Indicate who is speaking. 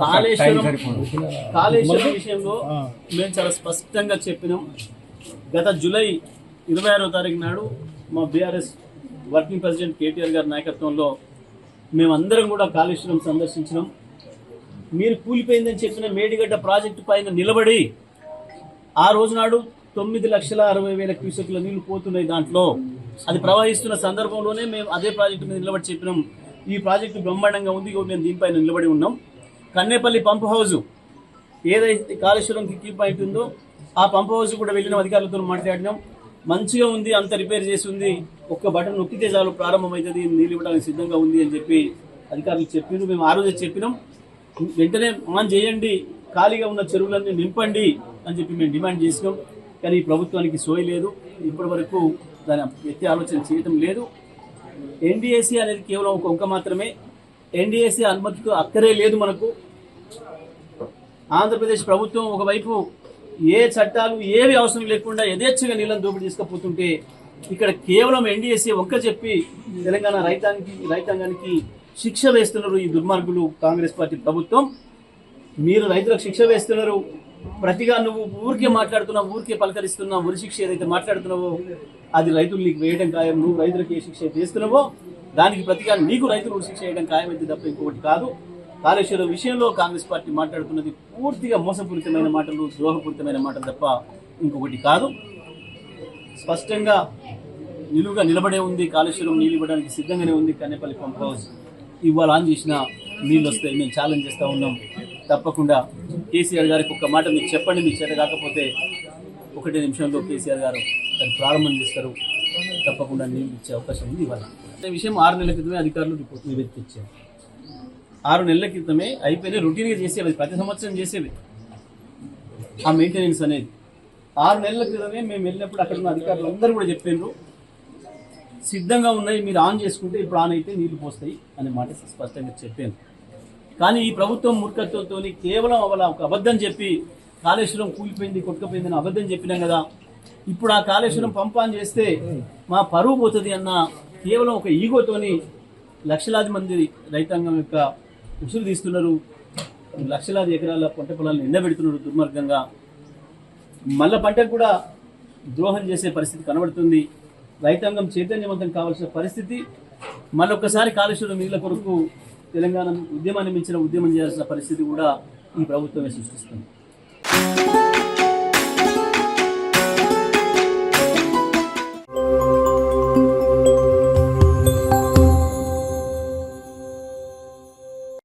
Speaker 1: కాళేశ్వరం విషయంలో మేము చాలా స్పష్టంగా చెప్పినాం. గత జూలై 26వ తారీఖు నాడు మా బీఆర్ఎస్ వర్కింగ్ ప్రెసిడెంట్ కేటీఆర్ గారి నాయకత్వంలో మేమందరం కూడా కాళేశ్వరం సందర్శించినాం. మీరు కూలిపోయిందని చెప్పిన మేడిగడ్డ ప్రాజెక్టు పైన నిలబడి ఆ రోజు నాడు 9,60,000 క్యూసెక్ల నీళ్లు పోతున్నాయి. దాంట్లో అది ప్రవహిస్తున్న సందర్భంలోనే మేము అదే ప్రాజెక్టు మీద నిలబడి చెప్పినాం, ఈ ప్రాజెక్టు బ్రహ్మాండంగా ఉంది, మేము దీనిపైన నిలబడి ఉన్నాం. కన్నేపల్లి పంప్ హౌజ్ ఏదైతే కాళేశ్వరం కిక్ పాయింట్ ఉందో ఆ పంప్ హౌస్ కూడా వెళ్ళిన అధికారులతో మాట్లాడినాం. మంచిగా ఉంది, అంత రిపేర్ చేసి ఉంది, ఒక్క బటన్ నొక్కితే చాలు ప్రారంభమవుతుంది, నీళ్ళు ఇవ్వడానికి సిద్ధంగా ఉంది అని చెప్పి అధికారులు చెప్పారు. మేము ఆ రోజే చెప్పినాం, వెంటనే ఆన్ చేయండి, ఖాళీగా ఉన్న చెరువులన్నీ నింపండి అని చెప్పి మేము డిమాండ్ చేసినాం. కానీ ఈ ప్రభుత్వానికి సోయి లేదు, ఇప్పటి వరకు దాని ఎత్తి ఆలోచన చేయటం లేదు. ఎన్డీఏసీ అనేది కేవలం ఒక అంక మాత్రమే. ఎన్డీఏసీ అనుమతితో అక్కరే లేదు మనకు. ఆంధ్రప్రదేశ్ ప్రభుత్వం ఒకవైపు ఏ చట్టాలు ఏవి అవసరం లేకుండా యథేచ్ఛగా నీళ్ళని దోపిడీ తీసుకుపోతుంటే ఇక్కడ కేవలం ఎన్డీఏసీ ఒక్క చెప్పి తెలంగాణ రైతాంగానికి శిక్ష వేస్తున్నారు ఈ దుర్మార్గులు కాంగ్రెస్ పార్టీ ప్రభుత్వం. మీరు రైతులకు శిక్ష వేస్తున్నారు, ప్రతిగా నువ్వు ఊరికే మాట్లాడుతున్నావు, ఊరికే పలకరిస్తున్నావు. ఉరి శిక్ష ఏదైతే మాట్లాడుతున్నావో అది రైతులు నీకు వేయడం ఖాయం. నువ్వు రైతులకు ఏ శిక్ష వేస్తున్నావో దానికి ప్రతిగా నీకు రైతులు ఉరి శిక్ష వేయడం ఖాయం అయితే తప్ప ఇంకొకటి కాదు. కాళేశ్వరం విషయంలో కాంగ్రెస్ పార్టీ మాట్లాడుతున్నది పూర్తిగా మోసపూరితమైన మాటలు, ద్రోహపూరితమైన మాటలు తప్ప ఇంకొకటి కాదు. స్పష్టంగా నిలువుగా నిలబడే ఉంది. కాళేశ్వరం నీళ్ళు ఇవ్వడానికి సిద్ధంగానే ఉంది. కన్నేపల్లి పంప్ హౌస్ ఇవాళ ఆన్ చేసిన నీళ్ళు వస్తాయి. మేము ఛాలెంజ్ చేస్తూ ఉన్నాం. తప్పకుండా కేసీఆర్ గారికి ఒక్క మాట మీకు చెప్పండి, మీకు చేత కాకపోతే 1 నిమిషంలో కేసీఆర్ గారు దాన్ని ప్రారంభం చేస్తారు. తప్పకుండా నీళ్ళు ఇచ్చే అవకాశం ఉంది. ఇవాళ ఈ విషయం 6 నెలల క్రితమే అధికారులు రిపోర్ట్ నివేదించారు. 6 నెలల క్రితమే అయిపోయినాయి, రొటీన్గా చేసేవి, ప్రతి సంవత్సరం చేసేవి ఆ మెయింటెనెన్స్ అనేది. 6 నెలల క్రితమే మేము వెళ్ళినప్పుడు అక్కడ ఉన్న అధికారులు అందరూ కూడా చెప్పారు, సిద్ధంగా ఉన్నాయి, మీరు ఆన్ చేసుకుంటే ఇప్పుడు ఆన్ అయితే నీళ్లు పోస్తాయి అనే మాట స్పష్టంగా చెప్పాను. కానీ ఈ ప్రభుత్వం మూర్ఖత్వంతో కేవలం ఒక అబద్ధం చెప్పి కాళేశ్వరం కూలిపోయింది, కొట్టుకుపోయిందని అబద్ధం చెప్పినాం కదా, ఇప్పుడు ఆ కాళేశ్వరం పంప్ ఆన్ చేస్తే మా పరువు పోతుంది అన్న కేవలం ఒక ఈగోతోని లక్షలాది మంది రైతాంగం యొక్క ఉసురు తీస్తున్నారు. లక్షలాది ఎకరాల పంట పొలాలను ఎండబెడుతున్నారు దుర్మార్గంగా. మళ్ళా పంటకు కూడా ద్రోహం చేసే పరిస్థితి కనబడుతుంది. రైతాంగం చైతన్యవంతం కావాల్సిన పరిస్థితి. మళ్ళొక్కసారి కాళేశ్వరం నీళ్ల కొరకు తెలంగాణ ఉద్యమాన్ని మించిన ఉద్యమం చేయాల్సిన పరిస్థితి కూడా ఈ ప్రభుత్వమే సృష్టిస్తుంది.